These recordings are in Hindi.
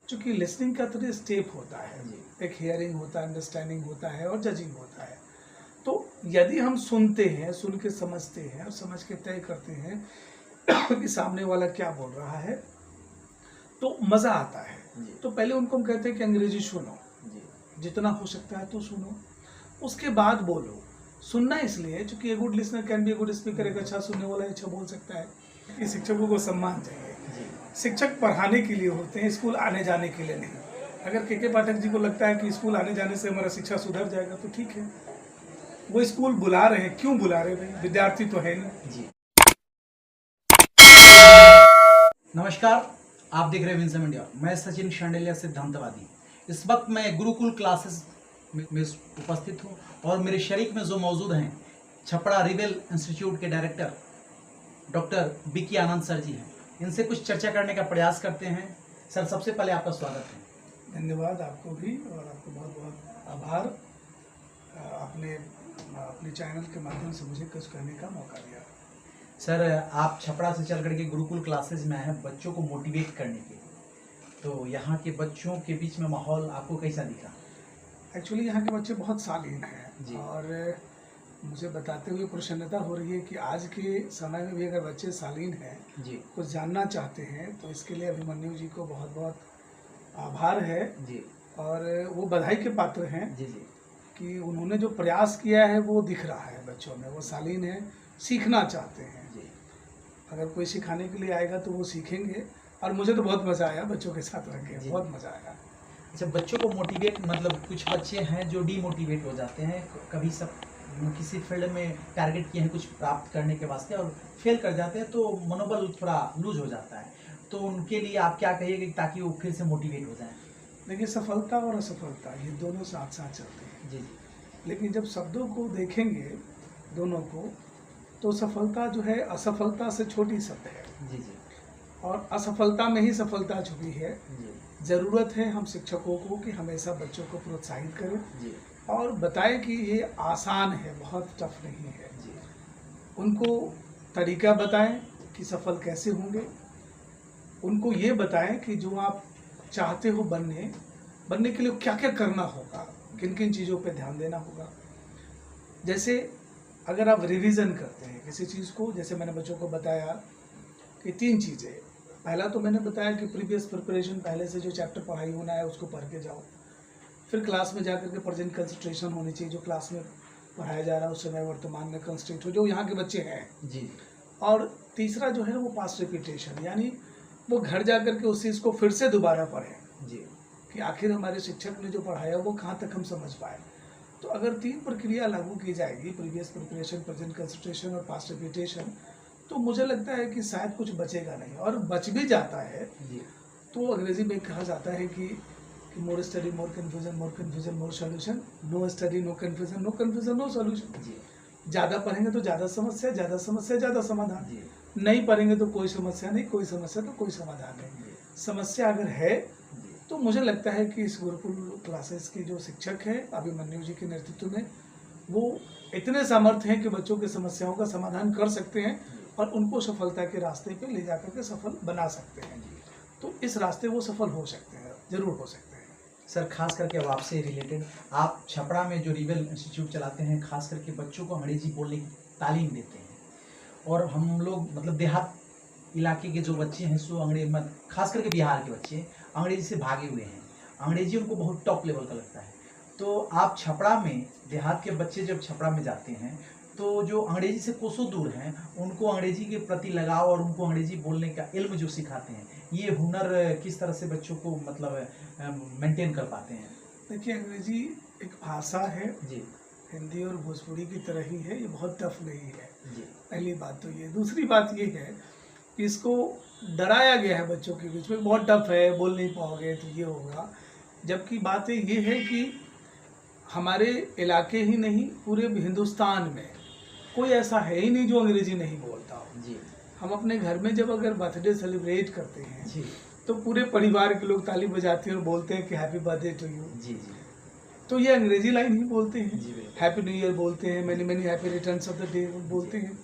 चूँकि लिसनिंग का 3 स्टेप होता है, एक हियरिंग होता है, अंडरस्टैंडिंग होता है और जजिंग होता है। तो यदि हम सुनते हैं, सुन के समझते हैं और समझ के तय करते हैं कि सामने वाला क्या बोल रहा है, तो मज़ा आता है। तो पहले उनको हम कहते हैं कि अंग्रेजी सुनो, जितना हो सकता है तो सुनो, उसके बाद बोलो। सुनना इसलिए क्योंकि a good listener can be a good speaker. एक अच्छा सुनने वाला अच्छा बोल सकता है। कि शिक्षकों को सम्मान चाहिए। शिक्षक पढ़ाने के लिए होते हैं, स्कूल आने जाने के लिए नहीं। अगर के पाठक जी को लगता है कि स्कूल आने जाने से हमारा शिक्षा सुधर जाएगा तो ठीक है, वो स्कूल बुला रहे हैं, क्यों बुला रहे हैं? विद्यार्थी तो है नहीं जी। नमस्कार, आप देख रहे हैं विंसम इंडिया। मैं सचिन शांडिल्या सिद्धांतवादी। इस वक्त मैं गुरुकुल क्लासेस में उपस्थित हूँ और मेरे शरीक में जो मौजूद हैं छपड़ा रिबेल इंस्टीट्यूट के डायरेक्टर डॉक्टर बीके आनंद सर जी हैं। इनसे कुछ चर्चा करने का प्रयास करते हैं। सर, सबसे पहले आपका स्वागत है। धन्यवाद आपको भी, और आपको बहुत बहुत आभार। आपने अपने चैनल के माध्यम से मुझे कुछ कहने का मौका दिया। सर, आप छपड़ा से चल करके गुरुकुल क्लासेस में आए हैं बच्चों को मोटिवेट करने के, तो यहाँ के बच्चों के बीच में माहौल आपको कैसा दिखा? एक्चुअली यहाँ के बच्चे बहुत शालीन हैं और मुझे बताते हुए प्रसन्नता हो रही है कि आज के समय में भी अगर बच्चे शालीन हैं जी, कुछ जानना चाहते हैं, तो इसके लिए अभिमन्यु जी को बहुत बहुत आभार है जी। और वो बधाई के पात्र हैं जी जी कि उन्होंने जो प्रयास किया है वो दिख रहा है बच्चों में। वो शालीन है, सीखना चाहते हैं जी। अगर कोई सिखाने के लिए आएगा तो वो सीखेंगे। और मुझे तो बहुत मज़ा आया बच्चों के साथ रह के, बहुत मज़ा आया। अच्छा, बच्चों को मोटिवेट, मतलब कुछ बच्चे हैं जो डीमोटिवेट हो जाते हैं, कभी सब किसी फील्ड में टारगेट किए हैं कुछ प्राप्त करने के वास्ते और फेल कर जाते हैं, तो मनोबल थोड़ा लूज हो जाता है, तो उनके लिए आप क्या कहिएगा ताकि वो फिर से मोटिवेट हो जाए? देखिए, सफलता और असफलता ये दोनों साथ साथ चलते हैं जी। लेकिन जब शब्दों को देखेंगे दोनों को, तो सफलता जो है असफलता से छोटी शब्द है जी जी, और असफलता में ही सफलता छुपी है जी। ज़रूरत है हम शिक्षकों को कि हमेशा बच्चों को प्रोत्साहित करें जी, और बताएं कि ये आसान है, बहुत टफ नहीं है जी। उनको तरीका बताएं कि सफल कैसे होंगे। उनको ये बताएं कि जो आप चाहते हो बनने के लिए क्या क्या करना होगा, किन किन चीज़ों पे ध्यान देना होगा। जैसे अगर आप रिवीजन करते हैं किसी चीज़ को, जैसे मैंने बच्चों को बताया कि 3 चीज़ें। पहला तो मैंने बताया कि प्रीवियस प्रिपरेशन, पहले से जो चैप्टर पढ़ाई होना है उसको पढ़ के जाओ। फिर क्लास में जाकर के प्रेजेंट कंसंट्रेशन होनी चाहिए, जो क्लास में पढ़ाया जा रहा है उस समय वर्तमान में कंसंट्रेट हो, जो यहाँ के बच्चे हैं जी। और तीसरा जो है वो पास्ट रिपीटेशन, यानी वो घर जाकर के उस चीज़ को फिर से दोबारा पढ़ें जी, कि आखिर हमारे शिक्षक ने जो पढ़ाया वो कहाँ तक हम समझ पाए। तो अगर 3 प्रक्रिया लागू की जाएगी, प्रीवियस प्रिपरेशन, प्रेजेंट कंसंट्रेशन और पास्ट रिपीटेशन, तो मुझे लगता है कि शायद कुछ बचेगा नहीं। और बच भी जाता है जी, तो अंग्रेजी में कहा जाता है कि more study more confusion more solution, no study no confusion no solution ji. ज़्यादा पढ़ेंगे तो ज़्यादा समस्या ज़्यादा समाधान जी। नहीं पढ़ेंगे तो कोई समस्या नहीं, कोई समस्या तो कोई समाधान नहीं जी। समस्या अगर है तो मुझे लगता है कि इस गुरुकुल क्लासेस के जो शिक्षक हैं अभिमन्यु जी के नेतृत्व में, वो इतने सामर्थ्य हैं कि बच्चों की समस्याओं का समाधान कर सकते हैं और उनको सफलता के रास्ते पे ले जाकर के सफल बना सकते हैं। तो इस रास्ते वो सफल हो सकते हैं, ज़रूर हो सकते हैं। सर, खास करके अब आपसे रिलेटेड, आप छपड़ा में जो रिबेल इंस्टीट्यूट चलाते हैं, खास करके बच्चों को अंग्रेजी बोलने की तालीम देते हैं, और हम लोग मतलब देहात इलाके के जो बच्चे हैं सो अंग्रेजी, खास करके बिहार के बच्चे अंग्रेजी से भागे हुए हैं, अंग्रेजी उनको बहुत टॉप लेवल का लगता है। तो आप छपड़ा में, देहात के बच्चे जब छपड़ा में जाते हैं तो जो अंग्रेजी से कोसों दूर हैं उनको अंग्रेजी के प्रति लगाव और उनको अंग्रेजी बोलने का इल्म जो सिखाते हैं, ये हुनर किस तरह से बच्चों को मतलब मेंटेन कर पाते हैं? देखिए, अंग्रेजी एक भाषा है जी, हिंदी और भोजपुरी की तरह ही है, ये बहुत टफ नहीं है जी। पहली बात तो ये। दूसरी बात ये है कि इसको डराया गया है बच्चों के बीच में, बहुत टफ है, बोल नहीं पाओगे तो ये होगा। जबकि बात ये है कि हमारे इलाके ही नहीं, पूरे हिंदुस्तान में कोई ऐसा है ही नहीं जो अंग्रेजी नहीं बोलता हो जी। हम अपने घर में जब अगर बर्थडे सेलिब्रेट करते हैं जी, तो पूरे परिवार के लोग ताली बजाते हैं और बोलते हैं कि हैप्पी बर्थडे टू यू जी जी। तो ये अंग्रेजी लाइन ही बोलते हैं, हैप्पी न्यू ईयर बोलते हैं, many many happy returns of the day बोलते हैं।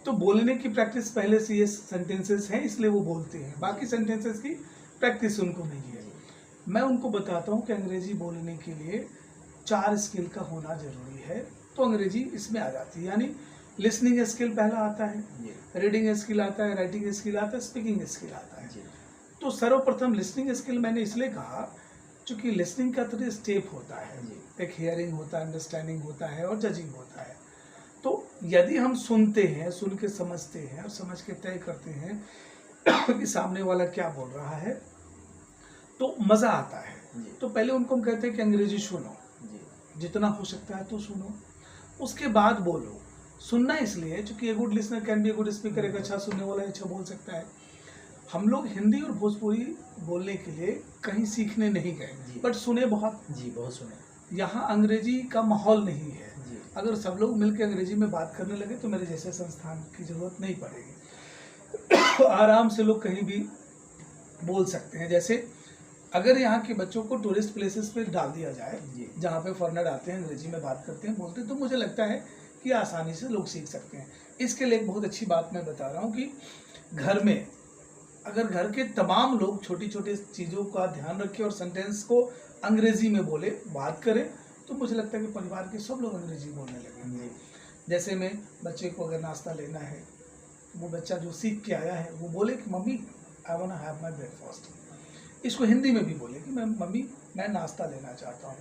तो बोलने की प्रैक्टिस पहले से ये सेंटेंसेस हैं, इसलिए वो बोलते हैं, बाकी सेंटेंसेस की प्रैक्टिस उनको नहीं है। मैं उनको बताता हूँ कि अंग्रेजी बोलने के लिए 4 स्किल का होना जरूरी है, तो अंग्रेजी इसमें आ जाती है। यानी लिसनिंग स्किल पहला आता है, रीडिंग स्किल आता है, राइटिंग स्किल आता है, स्पीकिंग स्किल आता है। तो सर्वप्रथम लिसनिंग स्किल मैंने इसलिए कहा क्योंकि लिसनिंग का 3 स्टेप होता है। एक हियरिंग होता है, अंडरस्टैंडिंग होता है और जजिंग होता है। तो यदि हम सुनते हैं, सुन के समझते हैं और समझ के तय करते हैं कि सामने वाला क्या बोल रहा है, तो मज़ा आता है। तो पहले उनको हम कहते हैं कि अंग्रेजी सुनो, जितना हो सकता है तो सुनो, उसके बाद बोलो। सुनना इसलिए क्योंकि a good listener can be a good speaker, एक अच्छा सुनने वाला अच्छा बोल सकता है। हम लोग हिंदी और भोजपुरी बोलने के लिए कहीं सीखने नहीं गए, बट सुने बहुत सुने। यहाँ अंग्रेजी का माहौल नहीं है। अगर सब लोग मिलकर अंग्रेजी में बात करने लगे तो मेरे जैसे संस्थान की जरूरत नहीं पड़ेगी। आराम से लोग कहीं भी बोल सकते हैं। जैसे अगर यहाँ के बच्चों को टूरिस्ट प्लेसेस पे डाल दिया जाए, जहाँ पे फॉरेनर आते हैं, अंग्रेजी में बात करते हैं, बोलते हैं, तो मुझे लगता है कि आसानी से लोग सीख सकते हैं। इसके लिए एक बहुत अच्छी बात मैं बता रहा हूँ कि घर में अगर घर के तमाम लोग छोटी छोटी चीज़ों का ध्यान रखें और सेंटेंस को अंग्रेजी में बोले, बात करें, तो मुझे लगता है कि परिवार के सब लोग अंग्रेजी बोलने लगेंगे। जैसे में बच्चे को अगर नाश्ता लेना है, वो बच्चा जो सीख के आया है वो बोले कि mummy I want to have my breakfast. इसको हिंदी में भी बोले कि मम्मी मैं नाश्ता लेना चाहता हूँ।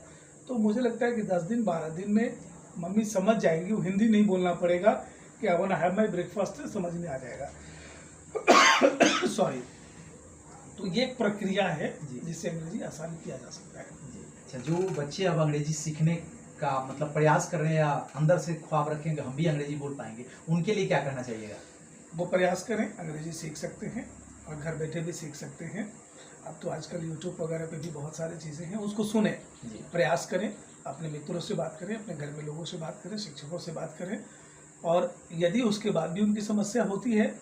तो मुझे लगता है कि 10 दिन 12 दिन में मम्मी समझ जाएंगी, वो हिंदी नहीं बोलना पड़ेगा कि I want to have my breakfast, समझ में आ जाएगा। सॉरी। तो ये एक प्रक्रिया है जिससे अंग्रेजी आसान किया जा सकता है। अच्छा, जो बच्चे अब अंग्रेजी सीखने का मतलब प्रयास कर रहे हैं या अंदर से ख्वाब रखेंगे हम भी अंग्रेजी बोल पाएंगे, उनके लिए क्या करना चाहिएगा? वो प्रयास करें, अंग्रेजी सीख सकते हैं और घर बैठे भी सीख सकते हैं। अब तो आजकल यूट्यूब वगैरह पे भी बहुत सारी चीज़ें हैं, उसको सुने, प्रयास करें, अपने मित्रों से बात करें, अपने घर में लोगों से बात करें, शिक्षकों से बात करें। और यदि उसके बाद भी उनकी समस्या होती है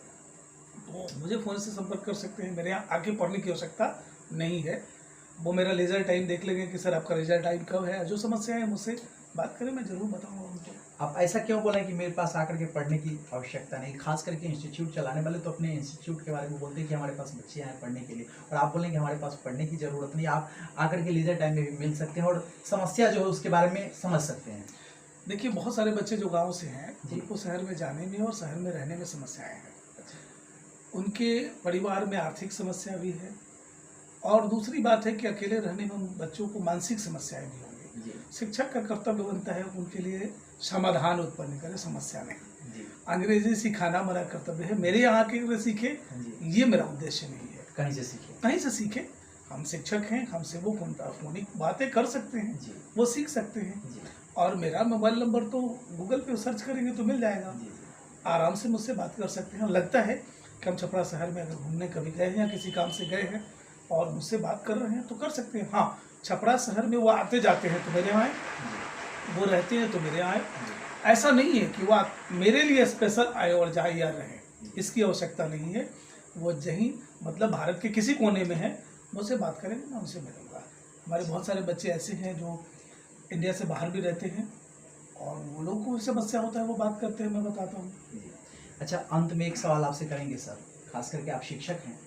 तो मुझे फ़ोन से संपर्क कर सकते हैं। मेरे यहाँ आके पढ़ने की आवश्यकता नहीं है, वो मेरा लेजर टाइम देख लेंगे कि सर आपका लेजर टाइम कब है। जो समस्या है मुझसे बात करें, मैं ज़रूर बताऊंगा उनको। आप ऐसा क्यों बोला कि मेरे पास आकर के पढ़ने की आवश्यकता नहीं? खास करके इंस्टीट्यूट चलाने वाले तो अपने इंस्टीट्यूट के बारे में बोलते हैं कि हमारे पास बच्चे आए पढ़ने के लिए, और आप बोलें कि हमारे पास पढ़ने की ज़रूरत नहीं, आप आकर के लीजर टाइम में भी मिल सकते हैं और समस्या जो है उसके बारे में समझ सकते हैं। देखिए, बहुत सारे बच्चे जो गाँव से हैं उनको शहर में जाने में और शहर में रहने में समस्याएँ हैं। उनके परिवार में आर्थिक समस्या भी है, और दूसरी बात है कि अकेले रहने में उन बच्चों को मानसिक समस्याएं भी होंगी। शिक्षक का कर्तव्य बनता है उनके लिए समाधान उत्पन्न करे, समस्या नहीं। अंग्रेजी सिखाना मेरा कर्तव्य है, मेरे यहाँ के सीखे, ये मेरा उद्देश्य नहीं है। कहीं से सीखे। हम शिक्षक हैं, हमसे वो फोनिक बातें कर सकते हैं, वो सीख सकते हैं। और मेरा मोबाइल नंबर तो गूगल पे सर्च करेंगे तो मिल जाएगा, आराम से मुझसे बात कर सकते हैं। लगता है कि हम छपरा शहर में अगर घूमने कभी गए हैं या किसी काम से गए हैं और मुझसे बात कर रहे हैं तो कर सकते हैं। हाँ, छपरा शहर में वो आते जाते हैं तो मेरे यहाँ आए, वो रहते हैं तो मेरे यहाँ आए। ऐसा नहीं है कि वो मेरे लिए स्पेशल आए और जाए या रहे, इसकी आवश्यकता नहीं है। वो जहीं मतलब भारत के किसी कोने में है, मुझसे बात करेंगे, मैं उनसे मिलूँगा। हमारे बहुत सारे बच्चे ऐसे हैं जो इंडिया से बाहर भी रहते हैं और वो लोग को समस्या होता है, वो बात करते हैं, मैं बताता हूँ। अच्छा, अंत में एक सवाल आपसे करेंगे सर, खास करके आप शिक्षक हैं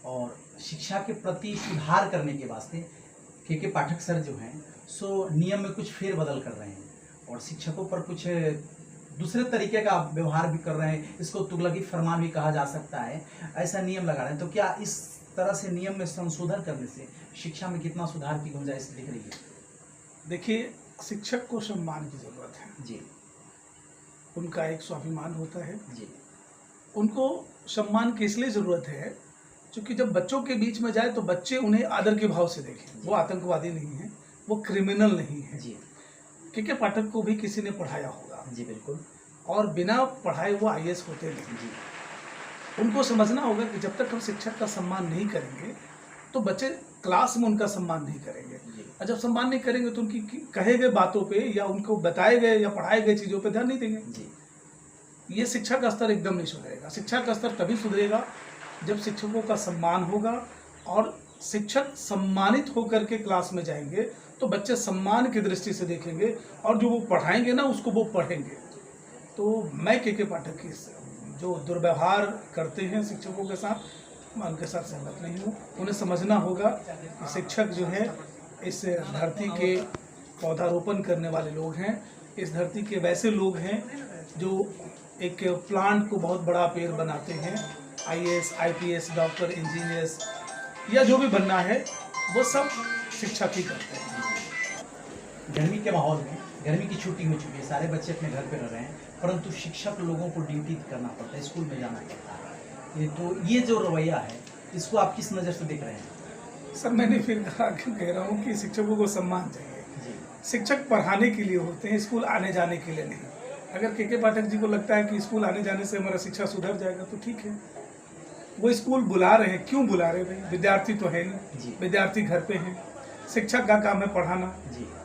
और शिक्षा के प्रति सुधार करने के वास्ते के पाठक सर जो हैं सो नियम में कुछ फेरबदल कर रहे हैं और शिक्षकों पर कुछ दूसरे तरीके का व्यवहार भी कर रहे हैं, इसको तुगलकी फरमान भी कहा जा सकता है, ऐसा नियम लगा रहे हैं। तो क्या इस तरह से नियम में संशोधन करने से शिक्षा में कितना सुधार की गुंजाइश दिख रही है? देखिए, शिक्षक को सम्मान की ज़रूरत है जी, उनका एक स्वाभिमान होता है जी। उनको सम्मान की इसलिए ज़रूरत है क्योंकि जब बच्चों के बीच में जाए तो बच्चे उन्हें आदर के भाव से देखें। वो आतंकवादी नहीं है, वो क्रिमिनल नहीं है जी। क्योंकि पाठक को भी किसी ने पढ़ाया होगा जी, बिल्कुल, और बिना पढ़ाए वो IAS होते नहीं जी। उनको समझना होगा कि जब तक हम शिक्षक का सम्मान नहीं करेंगे तो बच्चे क्लास में उनका सम्मान नहीं करेंगे, और जब सम्मान नहीं करेंगे तो उनकी कहे गए बातों पे या उनको बताए गए या पढ़ाए गए चीज़ों पे ध्यान नहीं देंगे जी। ये शिक्षा का स्तर एकदम नहीं सुधरेगा। शिक्षा का स्तर तभी सुधरेगा जब शिक्षकों का सम्मान होगा, और शिक्षक सम्मानित होकर के क्लास में जाएंगे तो बच्चे सम्मान की दृष्टि से देखेंगे और जो वो पढ़ाएंगे ना उसको वो पढ़ेंगे। तो मैं के पाठक की जो दुर्व्यवहार करते हैं शिक्षकों के साथ, मैं उनके साथ सहमत नहीं हूँ। उन्हें समझना होगा कि शिक्षक जो है इस धरती के पौधारोपण करने वाले लोग हैं। इस धरती के वैसे लोग हैं जो एक प्लांट को बहुत बड़ा पेड़ बनाते हैं। IAS, IPS, डॉक्टर, इंजीनियर्स या जो भी बनना है वो सब शिक्षक ही करते हैं। गर्मी के माहौल में, गर्मी की छुट्टी हो चुकी है, सारे बच्चे अपने घर पे रह रहे हैं, परंतु शिक्षक लोगों को ड्यूटी करना पड़ता है, स्कूल में जाना पड़ता है। तो ये जो रवैया है, इसको आप किस नज़र से देख रहे हैं? सर, मैंने फिर कह रहा हूँ कि शिक्षकों को सम्मान चाहिए। शिक्षक पढ़ाने के लिए होते हैं, स्कूल आने जाने के लिए नहीं। अगर के पाठक जी को लगता है कि स्कूल आने जाने से हमारा शिक्षा सुधर जाएगा तो ठीक है, वो स्कूल बुला रहे हैं, क्यों बुला रहे हैं भाई? विद्यार्थी तो है नहीं, विद्यार्थी घर पे हैं, शिक्षक का काम है पढ़ाना।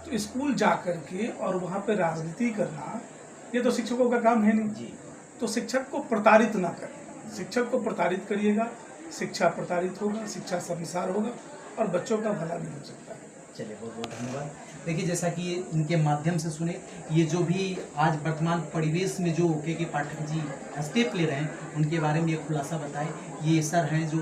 तो स्कूल जा कर के और वहाँ पे राजनीति करना, ये तो शिक्षकों का काम है नहीं। तो शिक्षक को प्रताड़ित ना करें। शिक्षक को प्रताड़ित करिएगा, शिक्षा प्रताड़ित होगा, शिक्षा शर्मसार होगा और बच्चों का भला नहीं हो सकता है। चलिए, बहुत बहुत धन्यवाद। देखिए, जैसा कि इनके माध्यम से सुने, ये जो भी आज वर्तमान परिवेश में जो के पाठक जी स्टेप ले रहे हैं, उनके बारे में ये खुलासा बताए। ये सर हैं जो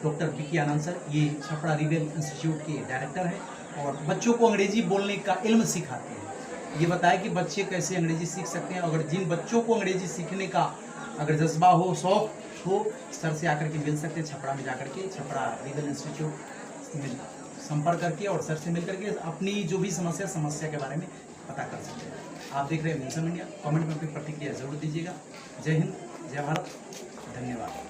डॉक्टर पी आनंद सर, ये छपरा रिबेल इंस्टीट्यूट के डायरेक्टर हैं और बच्चों को अंग्रेजी बोलने का इल्म सिखाते हैं। ये बताया कि बच्चे कैसे अंग्रेजी सीख सकते हैं। अगर जिन बच्चों को अंग्रेजी सीखने का अगर जज्बा हो, शौक हो, सर से आकर के मिल सकते हैं। छपरा में जाकर के छपरा रिबेल इंस्टीट्यूट में संपर्क करके और सर से मिल करके अपनी जो भी समस्या के बारे में पता कर सकते हैं। आप देख रहे हैं मिशन इंडिया। कमेंट में अपनी प्रतिक्रिया जरूर दीजिएगा। जय हिंद, जय भारत, धन्यवाद।